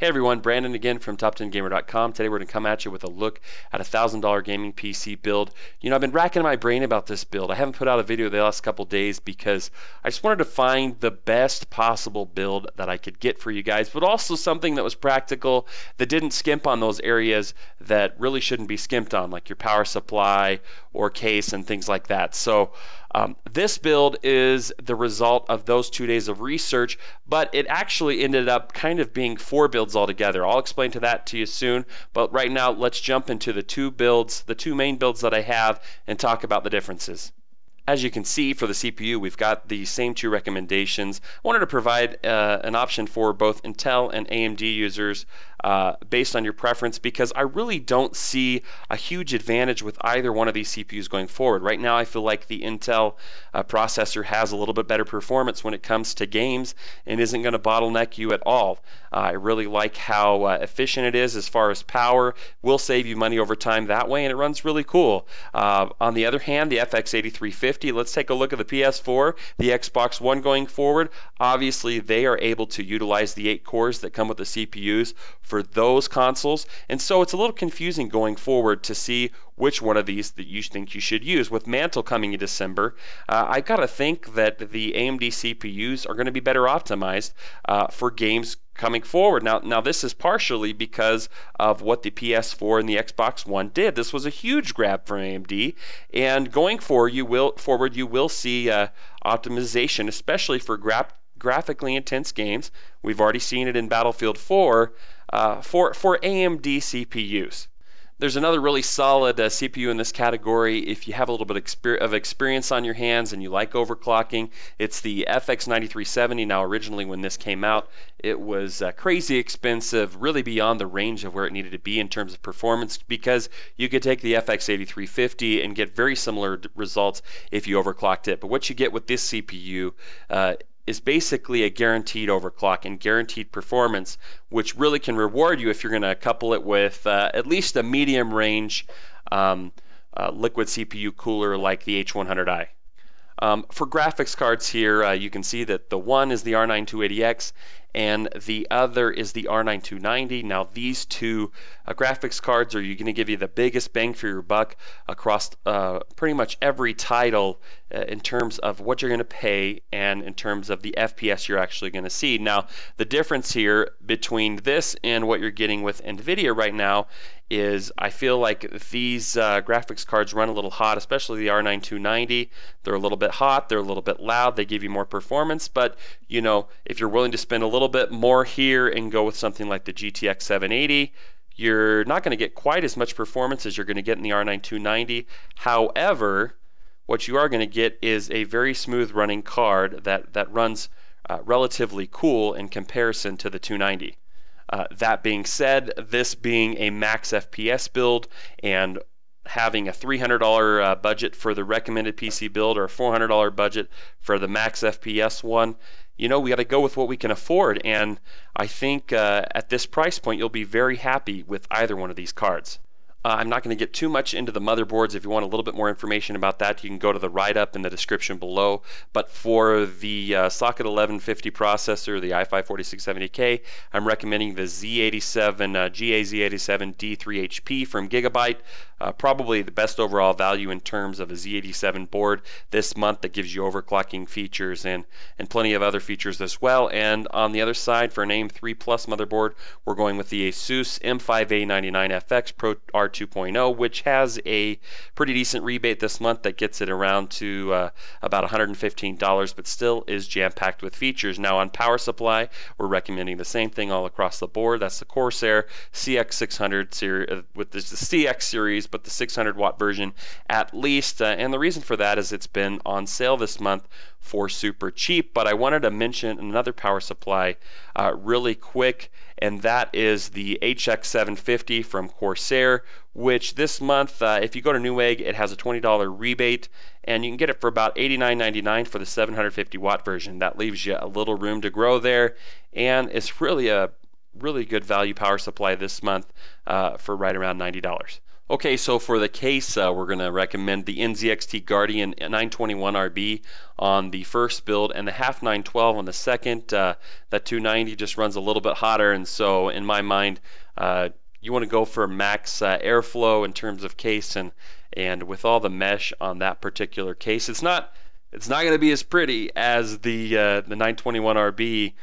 Hey everyone, Brandon again from top10gamer.com. Today we're going to come at you with a look at a $1,000 gaming PC build. You know, I've been racking my brain about this build. I haven't put out a video the last couple days because I just wanted to find the best possible build that I could get for you guys, but also something that was practical, that didn't skimp on those areas that really shouldn't be skimped on, like your power supply or case and things like that. So this build is the result of those 2 days of research, but it actually ended up kind of being 4 builds altogether. I'll explain that to you soon, but right now let's jump into the two main builds that I have, and talk about the differences. As you can see, for the CPU, we've got the same 2 recommendations. I wanted to provide an option for both Intel and AMD users based on your preference, because I really don't see a huge advantage with either one of these CPUs going forward. Right now I feel like the Intel processor has a little bit better performance when it comes to games and isn't going to bottleneck you at all. I really like how efficient it is as far as power. Will save you money over time that way, and it runs really cool. On the other hand, the FX 8350, let's take a look at the PS4, the Xbox One going forward. Obviously they are able to utilize the 8 cores that come with the CPUs for those consoles, and so it's a little confusing going forward to see which one of these that you think you should use. With Mantle coming in December, I gotta think that the AMD CPUs are going to be better optimized for games coming forward. Now this is partially because of what the PS4 and the Xbox One did. This was a huge grab from AMD, and going forward you will see optimization, especially for graphically intense games. We've already seen it in Battlefield 4 for AMD CPUs. There's another really solid CPU in this category if you have a little bit of experience on your hands and you like overclocking. It's the FX 9370. Now, originally when this came out, it was crazy expensive, really beyond the range of where it needed to be in terms of performance, because you could take the FX 8350 and get very similar results if you overclocked it. But what you get with this CPU is basically a guaranteed overclock and guaranteed performance, which really can reward you if you're going to couple it with at least a medium range liquid CPU cooler like the H100i. For graphics cards here, you can see that the one is the R9 280X and the other is the R9 290. Now these two graphics cards are going to give you the biggest bang for your buck across pretty much every title in terms of what you're going to pay and in terms of the FPS you're actually going to see. Now the difference here between this and what you're getting with NVIDIA right now is I feel like these graphics cards run a little hot, especially the R9 290. They're a little bit hot, they're a little bit loud, they give you more performance, but you know, if you're willing to spend a little bit more here and go with something like the GTX 780, you're not going to get quite as much performance as you're going to get in the R9 290. However, what you are going to get is a very smooth running card that runs relatively cool in comparison to the 290. That being said, this being a max FPS build and having a $300 budget for the recommended PC build or a $400 budget for the max FPS one, you know, we got to go with what we can afford, and I think at this price point you'll be very happy with either one of these cards. I'm not going to get too much into the motherboards. If you want a little bit more information about that, you can go to the write-up in the description below. But for the socket 1150 processor, the i5-4670K, I'm recommending the Z87 GA-Z87-D3HP from Gigabyte. Probably the best overall value in terms of a Z87 board this month that gives you overclocking features and plenty of other features as well. And on the other side, for an AM3 Plus motherboard, we're going with the ASUS M5A99FX Pro R2.0, which has a pretty decent rebate this month that gets it around to about $115, but still is jam-packed with features. Now on power supply, we're recommending the same thing all across the board. That's the Corsair CX 600 series, with the CX series, but the 600 watt version at least. And the reason for that is it's been on sale this month for super cheap. But I wanted to mention another power supply really quick, and that is the HX750 from Corsair, which this month, if you go to Newegg, it has a $20 rebate, and you can get it for about $89.99 for the 750 watt version. That leaves you a little room to grow there, and it's really a really good value power supply this month for right around $90. Okay, so for the case, we're going to recommend the NZXT Guardian 921RB on the first build and the half 912 on the second. That 290 just runs a little bit hotter, and so in my mind, you want to go for max airflow in terms of case, and with all the mesh on that particular case, it's not going to be as pretty as the 921RB.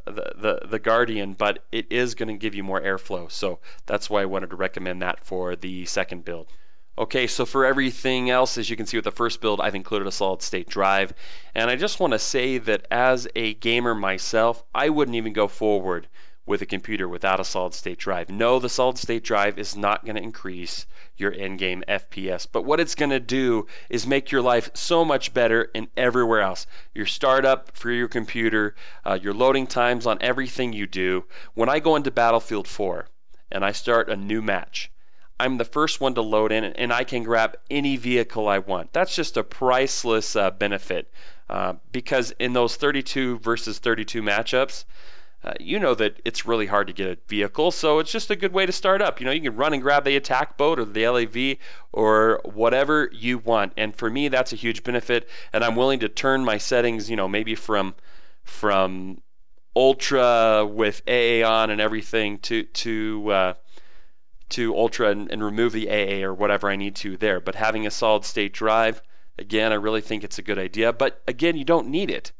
The Guardian, but it is going to give you more airflow, so that's why I wanted to recommend that for the second build. Okay, so for everything else, as you can see with the first build, I've included a solid state drive, and I just want to say that as a gamer myself, I wouldn't even go forward with a computer without a solid state drive. No, the solid state drive is not going to increase your in-game FPS, but what it's going to do is make your life so much better in everywhere else. Your startup for your computer, your loading times on everything you do. When I go into Battlefield 4 and I start a new match, I'm the first one to load in, and I can grab any vehicle I want. That's just a priceless benefit, because in those 32 versus 32 matchups, you know that it's really hard to get a vehicle, so it's just a good way to start up. You know, you can run and grab the attack boat or the LAV or whatever you want, and for me that's a huge benefit, and I'm willing to turn my settings, you know, maybe from ultra with AA on and everything to ultra and remove the AA or whatever I need to there. But having a solid state drive, again, I really think it's a good idea, but again, you don't need it.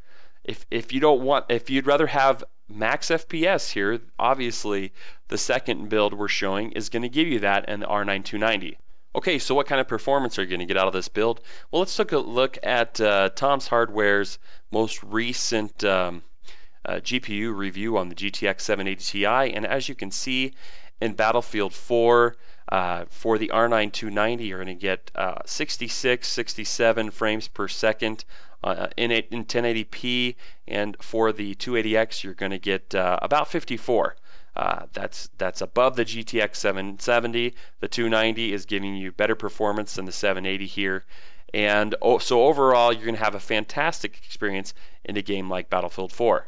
If you'd rather have max FPS here, obviously the second build we're showing is going to give you that, and the R9 290. Okay, so what kind of performance are you going to get out of this build? Well, let's take a look at Tom's Hardware's most recent GPU review on the GTX 780 Ti, and as you can see in Battlefield 4, for the R9 290, you're going to get 66, 67 frames per second in 1080p, and for the 280X, you're going to get about 54. That's above the GTX 770. The 290 is giving you better performance than the 780 here, and so overall, you're going to have a fantastic experience in a game like Battlefield 4.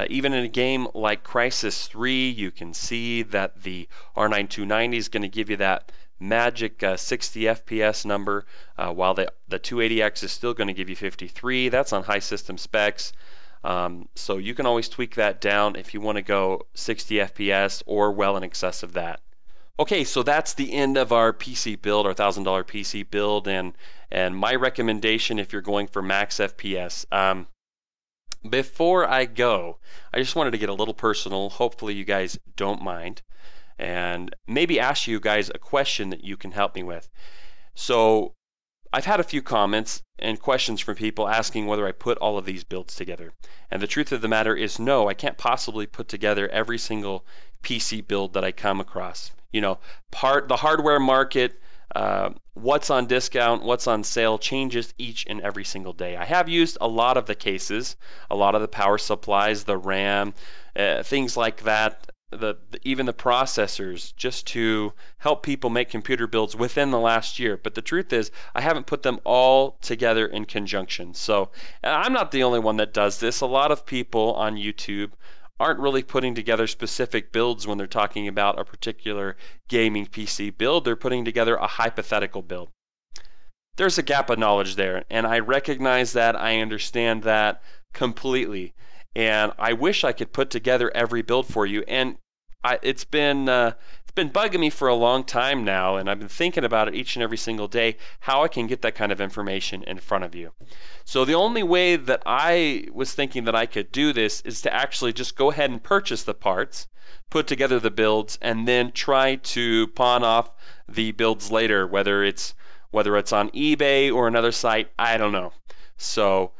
Even in a game like Crysis 3, you can see that the R9 290 is going to give you that magic 60 FPS number, while the 280X is still going to give you 53. That's on high system specs. So you can always tweak that down if you want to go 60 FPS or well in excess of that. Okay, so that's the end of our PC build, our $1,000 PC build, and my recommendation if you're going for max FPS. Before I go, I just wanted to get a little personal. Hopefully you guys don't mind, and maybe ask you guys a question that you can help me with. So I've had a few comments and questions from people asking whether I put all of these builds together. And the truth of the matter is no, I can't possibly put together every single PC build that I come across. You know, the hardware market, what's on discount, what's on sale changes each and every single day. I have used a lot of the cases, a lot of the power supplies, the RAM, things like that, even the processors, just to help people make computer builds within the last year. But the truth is, I haven't put them all together in conjunction. So I'm not the only one that does this. A lot of people on YouTube aren't really putting together specific builds when they're talking about a particular gaming PC build. They're putting together a hypothetical build. There's a gap of knowledge there, and I recognize that. I understand that completely, and I wish I could put together every build for you. And it's been bugging me for a long time now, and I've been thinking about it each and every single day, how I can get that kind of information in front of you. So the only way that I was thinking that I could do this is to actually just go ahead and purchase the parts, put together the builds, and then try to pawn off the builds later, whether it's on eBay or another site, I don't know. So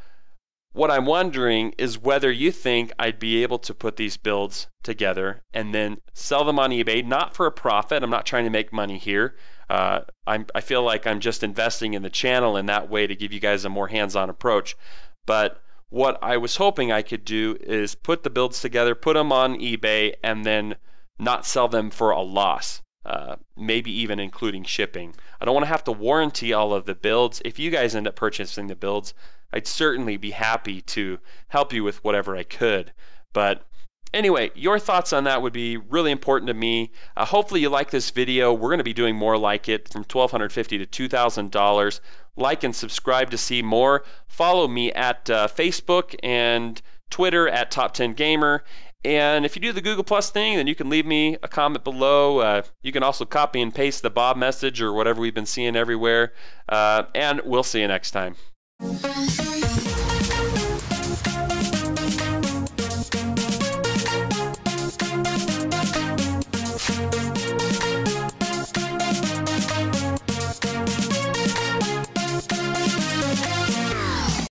what I'm wondering is whether you think I'd be able to put these builds together and then sell them on eBay, not for a profit. I'm not trying to make money here. I feel like I'm just investing in the channel in that way to give you guys a more hands-on approach. But what I was hoping I could do is put the builds together, put them on eBay, and then not sell them for a loss. Maybe even including shipping. I don't want to have to warranty all of the builds. If you guys end up purchasing the builds, I'd certainly be happy to help you with whatever I could. But Anyway, your thoughts on that would be really important to me. Hopefully you like this video. We're going to be doing more like it from $1,250 to $2,000. Like and subscribe to see more. Follow me at Facebook and Twitter at Top 10 Gamer. And if you do the Google Plus thing, then you can leave me a comment below. You can also copy and paste the Bob message or whatever we've been seeing everywhere. And we'll see you next time.